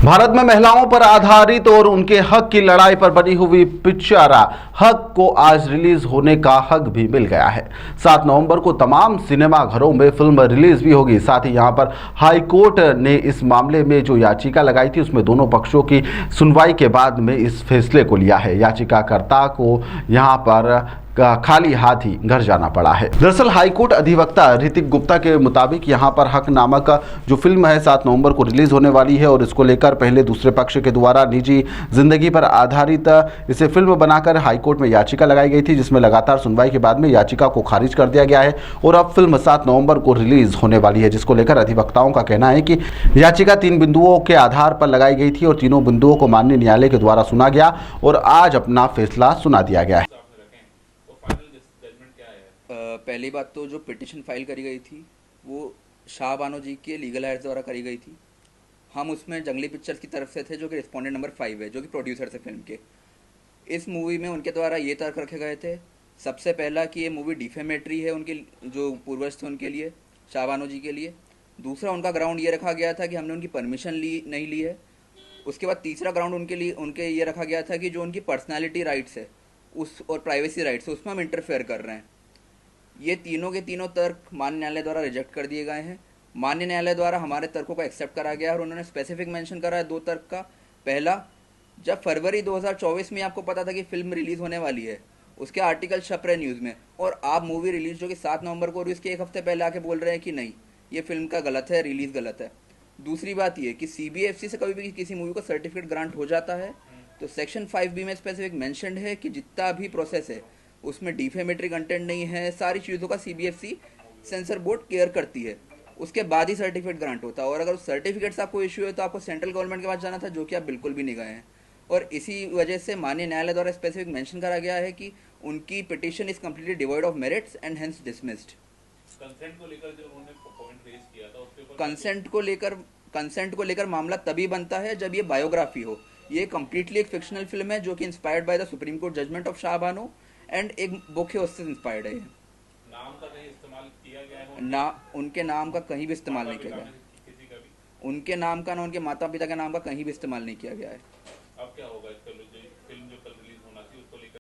भारत में महिलाओं पर आधारित और उनके हक की लड़ाई पर बनी हुई पिक्चर हक को आज रिलीज होने का हक भी मिल गया है। 7 नवंबर को तमाम सिनेमा घरों में फिल्म रिलीज भी होगी। साथ ही यहां पर हाई कोर्ट ने इस मामले में जो याचिका लगाई थी उसमें दोनों पक्षों की सुनवाई के बाद में इस फैसले को लिया है। याचिकाकर्ता को यहां पर खाली हाथ ही घर जाना पड़ा है। दरअसल हाईकोर्ट अधिवक्ता ऋतिक गुप्ता के मुताबिक यहां पर हक नामक जो फिल्म है 7 नवंबर को रिलीज होने वाली है और इसको लेकर पहले दूसरे पक्ष के द्वारा निजी जिंदगी पर आधारित इसे फिल्म बनाकर हाईकोर्ट में याचिका लगाई गई थी, जिसमें लगातार सुनवाई के बाद में याचिका को खारिज कर दिया गया है और अब फिल्म 7 नवंबर को रिलीज होने वाली है, जिसको लेकर अधिवक्ताओं का कहना है कि याचिका 3 बिंदुओं के आधार पर लगाई गई थी और तीनों बिंदुओं को माननीय न्यायालय के द्वारा सुना गया और आज अपना फैसला सुना दिया गया है। पहली बात तो जो पिटिशन फाइल करी गई थी वो शाह बानो जी के लीगल हायर्स द्वारा करी गई थी। हम उसमें जंगली पिक्चर्स की तरफ से थे, जो कि रिस्पोंडेंट नंबर 5 है, जो कि प्रोड्यूसर थे फिल्म के। इस मूवी में उनके द्वारा ये तर्क रखे गए थे, सबसे पहला कि ये मूवी डिफेमेटरी है उनके जो पूर्वज थे उनके लिए, शाह बानो जी के लिए। दूसरा उनका ग्राउंड ये रखा गया था कि हमने उनकी परमिशन नहीं ली है। उसके बाद तीसरा ग्राउंड उनके ये रखा गया था कि जो उनकी पर्सनैलिटी राइट्स है उस और प्राइवेसी राइट्स है उसमें हम इंटरफेयर कर रहे हैं। ये तीनों के तीनों तर्क मान्य न्यायालय द्वारा रिजेक्ट कर दिए गए हैं। मान्य न्यायालय द्वारा हमारे तर्कों को एक्सेप्ट करा गया और उन्होंने स्पेसिफिक मेंशन करा है 2 तर्क का। पहला, जब फरवरी 2024 में आपको पता था कि फिल्म रिलीज़ होने वाली है, उसके आर्टिकल छप रहे न्यूज़ में, और आप मूवी रिलीज जो कि 7 नवंबर को, और इसके 1 हफ्ते पहले आके बोल रहे हैं कि नहीं ये फिल्म का गलत है, रिलीज़ गलत है। दूसरी बात ये कि CBFC से कभी भी किसी मूवी को सर्टिफिकेट ग्रांट हो जाता है तो सेक्शन 5B में स्पेसिफिक मेंशन्ड है कि जितना भी प्रोसेस है उसमें डिफेमेटरी कंटेंट नहीं है, सारी चीज़ों का CBFC सेंसर बोर्ड केयर करती है, उसके बाद ही सर्टिफिकेट ग्रांट होता है। और अगर उस सर्टिफिकेट से आपको इशू है तो आपको सेंट्रल गवर्नमेंट के पास जाना था, जो कि आप बिल्कुल भी नहीं गए हैं। और इसी वजह से माननीय न्यायालय द्वारा स्पेसिफिक मेंशन करा गया है कि उनकी petition is completely devoid of merits and hence dismissed. Consent को लेकर जो उन्होंने पॉइंट रेज किया था उसके ऊपर कंसेंट को लेकर मामला तभी बनता है जब ये बायोग्राफी हो। ये कम्प्लीटली एक फिक्शनल फिल्म है जो कि inspired by the Supreme Court judgment of Shah Bano and एक बुक है उससे इंस्पायर्ड है। नाम का कहीं इस्तेमाल किया गया है ना उनके नाम का कहीं भी इस्तेमाल नहीं किया गया, किसी का भी। उनके नाम का ना उनके माता पिता के नाम का कहीं भी इस्तेमाल नहीं किया गया है। अब क्या होगा?